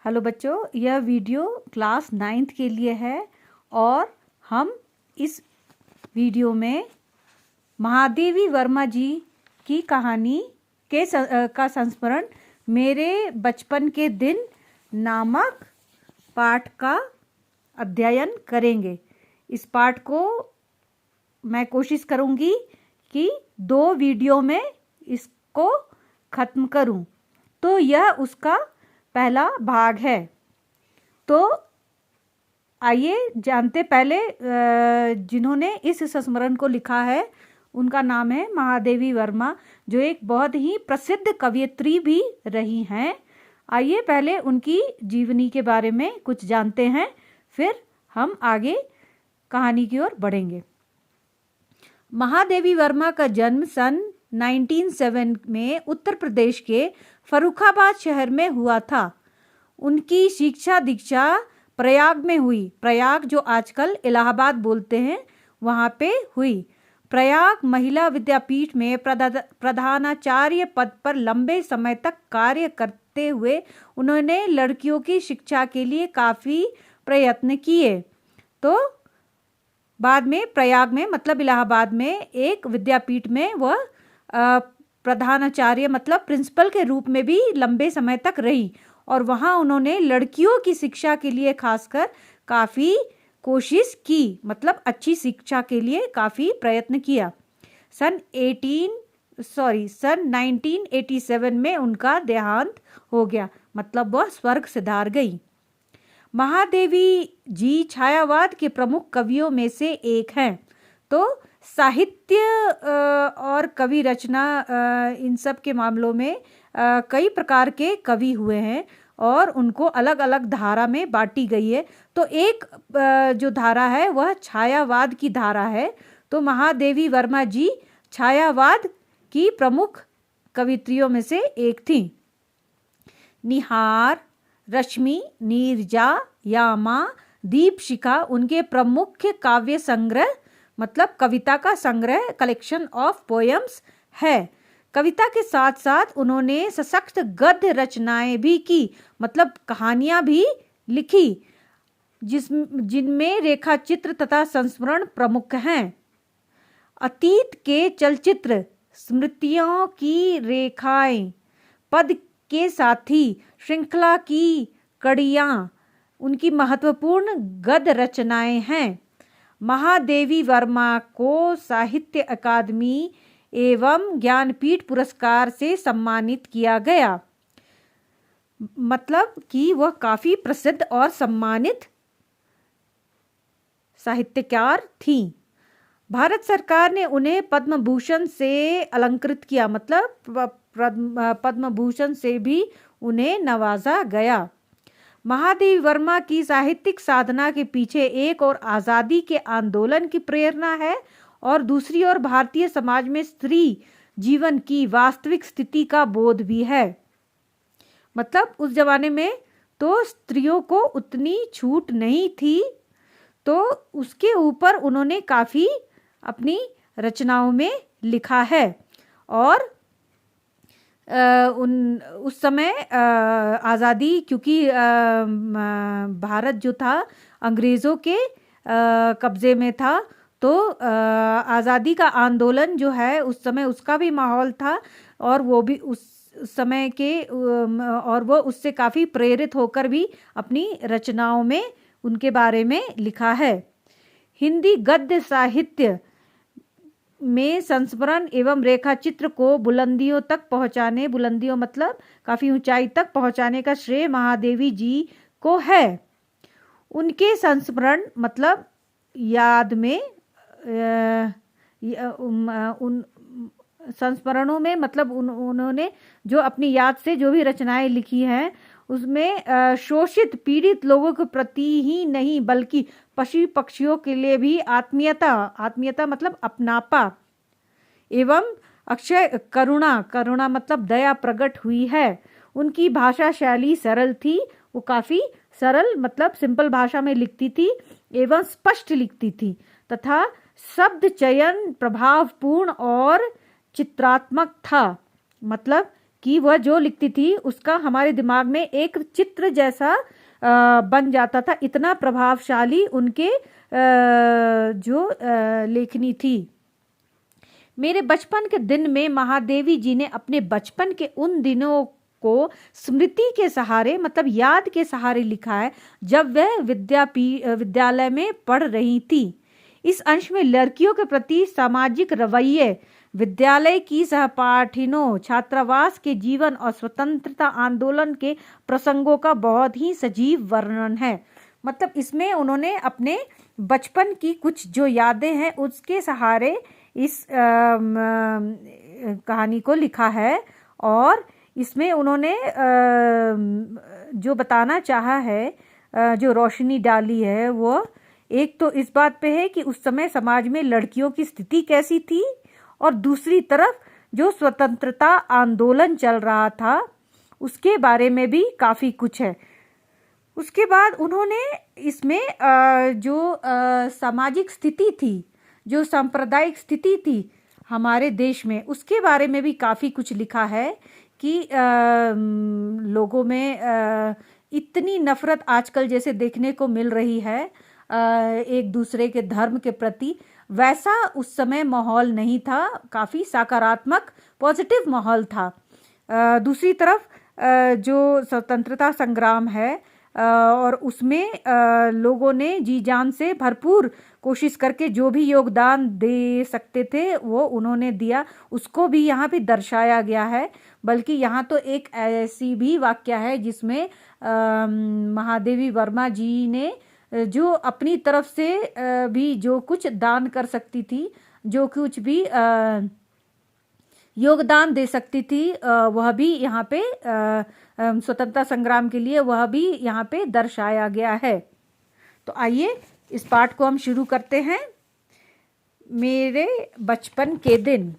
Hello बच्चों, यह video class 9th के लिए है और हम इस वीडियो में महादेवी वर्मा जी की कहानी का संस्मरण मेरे बचपन के दिन नामक पाठ का अध्ययन करेंगे। इस पाठ को मैं कोशिश करूंगी कि 2 वीडियो में इसको ख़त्म करूं, तो यह उसका पहला भाग है। तो आइए जानते, पहले जिन्होंने इस संस्मरण को लिखा है उनका नाम है महादेवी वर्मा, जो एक बहुत ही प्रसिद्ध कवयित्री भी रही हैं। आइए पहले उनकी जीवनी के बारे में कुछ जानते हैं, फिर हम आगे कहानी की ओर बढ़ेंगे। महादेवी वर्मा का जन्म सन 1907 में उत्तर प्रदेश के फर्रुखाबाद शहर में हुआ था। उनकी शिक्षा दीक्षा प्रयाग में हुई। प्रयाग जो आजकल इलाहाबाद बोलते हैं, वहाँ पे हुई। प्रयाग महिला विद्यापीठ में प्रधानाचार्य पद पर लंबे समय तक कार्य करते हुए उन्होंने लड़कियों की शिक्षा के लिए काफ़ी प्रयत्न किए। तो बाद में प्रयाग में मतलब इलाहाबाद में एक विद्यापीठ में वह प्रधानाचार्य मतलब प्रिंसिपल के रूप में भी लंबे समय तक रही और वहाँ उन्होंने लड़कियों की शिक्षा के लिए खासकर काफ़ी कोशिश की, मतलब अच्छी शिक्षा के लिए काफ़ी प्रयत्न किया। सन 1987 में उनका देहांत हो गया, मतलब वह स्वर्ग सिधार गई। महादेवी जी छायावाद के प्रमुख कवियों में से एक हैं। तो साहित्य और कवि रचना इन सब के मामलों में कई प्रकार के कवि हुए हैं और उनको अलग अलग धारा में बांटी गई है। तो एक जो धारा है वह छायावाद की धारा है। तो महादेवी वर्मा जी छायावाद की प्रमुख कवित्रियों में से एक थी। निहार, रश्मि, नीरजा, यामा, दीपशिखा उनके प्रमुख काव्य संग्रह मतलब कविता का संग्रह, कलेक्शन ऑफ पोएम्स है। कविता के साथ साथ उन्होंने सशक्त गद्य रचनाएं भी की, मतलब कहानियां भी लिखी, जिनमें रेखा चित्र तथा संस्मरण प्रमुख हैं। अतीत के चलचित्र, स्मृतियों की रेखाएं, पद के साथी, श्रृंखला की कड़ियाँ उनकी महत्वपूर्ण गद्य रचनाएं हैं। महादेवी वर्मा को साहित्य अकादमी एवं ज्ञानपीठ पुरस्कार से सम्मानित किया गया, मतलब कि वह काफ़ी प्रसिद्ध और सम्मानित साहित्यकार थी। भारत सरकार ने उन्हें पद्म भूषण से अलंकृत किया, मतलब पद्म भूषण से भी उन्हें नवाजा गया। महादेवी वर्मा की साहित्यिक साधना के पीछे एक और आज़ादी के आंदोलन की प्रेरणा है और दूसरी ओर भारतीय समाज में स्त्री जीवन की वास्तविक स्थिति का बोध भी है। मतलब उस जमाने में तो स्त्रियों को उतनी छूट नहीं थी, तो उसके ऊपर उन्होंने काफ़ी अपनी रचनाओं में लिखा है। और उस समय आज़ादी, क्योंकि भारत जो था अंग्रेज़ों के कब्ज़े में था, तो आज़ादी का आंदोलन जो है उस समय उसका भी माहौल था और वो भी उस समय के और वो उससे काफ़ी प्रेरित होकर भी अपनी रचनाओं में उनके बारे में लिखा है। हिंदी गद्य साहित्य में संस्मरण एवं रेखा चित्र को बुलंदियों तक पहुंचाने, बुलंदियों मतलब काफ़ी ऊंचाई तक पहुंचाने का श्रेय महादेवी जी को है। उनके संस्मरण मतलब याद में उन संस्मरणों में मतलब उन्होंने जो अपनी याद से जो भी रचनाएं लिखी हैं उसमें शोषित पीड़ित लोगों के प्रति ही नहीं बल्कि पशु पक्षियों के लिए भी आत्मीयता मतलब अपनापा एवं अक्षय करुणा मतलब दया प्रकट हुई है। उनकी भाषा शैली सरल थी, वो काफ़ी सरल मतलब सिंपल भाषा में लिखती थी एवं स्पष्ट लिखती थी तथा शब्द चयन प्रभावपूर्ण और चित्रात्मक था, मतलब कि वह जो लिखती थी उसका हमारे दिमाग में एक चित्र जैसा बन जाता था। इतना प्रभावशाली उनके जो लेखनी थी। मेरे बचपन के दिन में महादेवी जी ने अपने बचपन के उन दिनों को स्मृति के सहारे मतलब याद के सहारे लिखा है जब वह विद्यालय में पढ़ रही थी। इस अंश में लड़कियों के प्रति सामाजिक रवैये, विद्यालय की सहपाठिनों, छात्रावास के जीवन और स्वतंत्रता आंदोलन के प्रसंगों का बहुत ही सजीव वर्णन है। मतलब इसमें उन्होंने अपने बचपन की कुछ जो यादें हैं उसके सहारे इस कहानी को लिखा है। और इसमें उन्होंने जो बताना चाहा है, जो रोशनी डाली है, वो एक तो इस बात पे है कि उस समय समाज में लड़कियों की स्थिति कैसी थी, और दूसरी तरफ जो स्वतंत्रता आंदोलन चल रहा था उसके बारे में भी काफ़ी कुछ है। उसके बाद उन्होंने इसमें जो सामाजिक स्थिति थी, जो सांप्रदायिक स्थिति थी हमारे देश में, उसके बारे में भी काफ़ी कुछ लिखा है कि लोगों में इतनी नफ़रत आजकल जैसे देखने को मिल रही है एक दूसरे के धर्म के प्रति, वैसा उस समय माहौल नहीं था। काफ़ी सकारात्मक पॉजिटिव माहौल था। दूसरी तरफ जो स्वतंत्रता संग्राम है और उसमें लोगों ने जी जान से भरपूर कोशिश करके जो भी योगदान दे सकते थे वो उन्होंने दिया, उसको भी यहाँ पे दर्शाया गया है। बल्कि यहाँ तो एक ऐसी भी वाक्य है जिसमें महादेवी वर्मा जी ने जो अपनी तरफ से भी जो कुछ दान कर सकती थी, जो कुछ भी योगदान दे सकती थी, वह भी यहाँ पे स्वतंत्रता संग्राम के लिए वह भी यहाँ पे दर्शाया गया है। तो आइए इस पाठ को हम शुरू करते हैं। मेरे बचपन के दिन।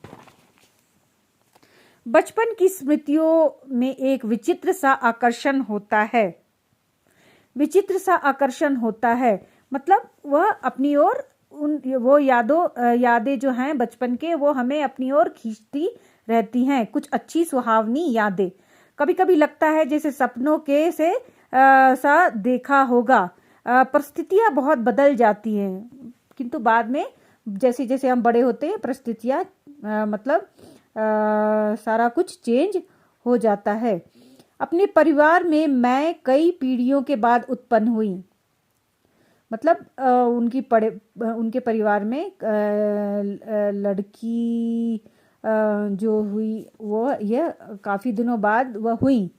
बचपन की स्मृतियों में एक विचित्र सा आकर्षण होता है। विचित्र सा आकर्षण होता है मतलब वह अपनी ओर वो यादें जो हैं बचपन के, वो हमें अपनी ओर खींचती रहती हैं। कुछ अच्छी सुहावनी यादें। कभी कभी लगता है जैसे सपनों के से सा देखा होगा। परिस्थितियां बहुत बदल जाती हैं, किंतु बाद में जैसे जैसे हम बड़े होते हैं परिस्थितियां मतलब सारा कुछ चेंज हो जाता है। अपने परिवार में मैं कई पीढ़ियों के बाद उत्पन्न हुई। मतलब उनके परिवार में लड़की जो हुई वो यह काफ़ी दिनों बाद वह हुई।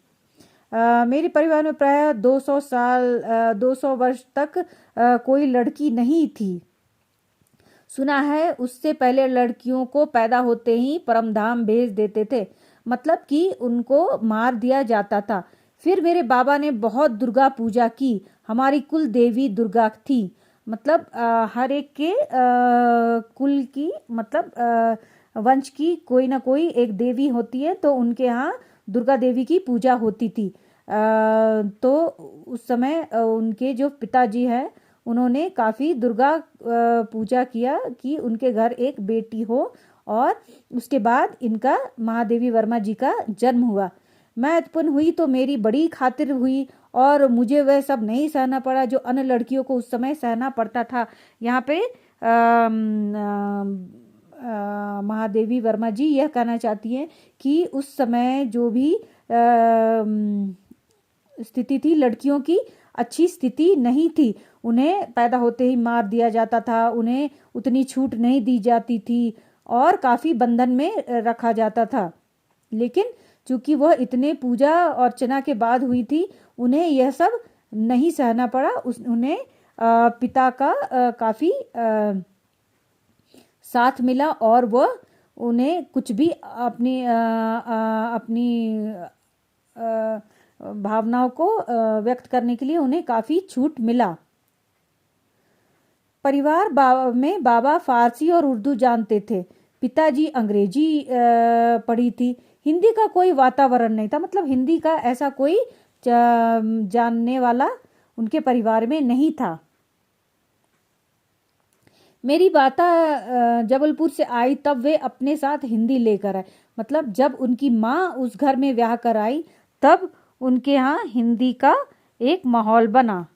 मेरे परिवार में प्राय 200 वर्ष तक कोई लड़की नहीं थी। सुना है उससे पहले लड़कियों को पैदा होते ही परमधाम भेज देते थे, मतलब कि उनको मार दिया जाता था। फिर मेरे बाबा ने बहुत दुर्गा पूजा की। हमारी कुल देवी दुर्गा थी। मतलब हर एक के कुल की मतलब वंश की कोई ना कोई एक देवी होती है, तो उनके यहाँ दुर्गा देवी की पूजा होती थी। तो उस समय उनके जो पिताजी हैं उन्होंने काफ़ी दुर्गा पूजा किया कि उनके घर एक बेटी हो, और उसके बाद इनका महादेवी वर्मा जी का जन्म हुआ। मैं उत्पन्न हुई तो मेरी बड़ी खातिर हुई और मुझे वह सब नहीं सहना पड़ा जो अन्य लड़कियों को उस समय सहना पड़ता था। यहाँ पे महादेवी वर्मा जी यह कहना चाहती हैं कि उस समय जो भी स्थिति थी, लड़कियों की अच्छी स्थिति नहीं थी। उन्हें पैदा होते ही मार दिया जाता था, उन्हें उतनी छूट नहीं दी जाती थी और काफ़ी बंधन में रखा जाता था। लेकिन चूंकि वह इतने पूजा अर्चना के बाद हुई थी, उन्हें यह सब नहीं सहना पड़ा। उन्हें पिता का काफ़ी साथ मिला और वह उन्हें कुछ भी अपनी भावनाओं को व्यक्त करने के लिए उन्हें काफ़ी छूट मिला। परिवार में बाबा फारसी और उर्दू जानते थे, पिताजी अंग्रेजी पढ़ी थी। हिंदी का कोई वातावरण नहीं था, मतलब हिंदी का ऐसा कोई जानने वाला उनके परिवार में नहीं था। मेरी माता जबलपुर से आई तब वे अपने साथ हिंदी लेकर आए। मतलब जब उनकी माँ उस घर में ब्याह कर आई तब उनके यहाँ हिंदी का एक माहौल बना।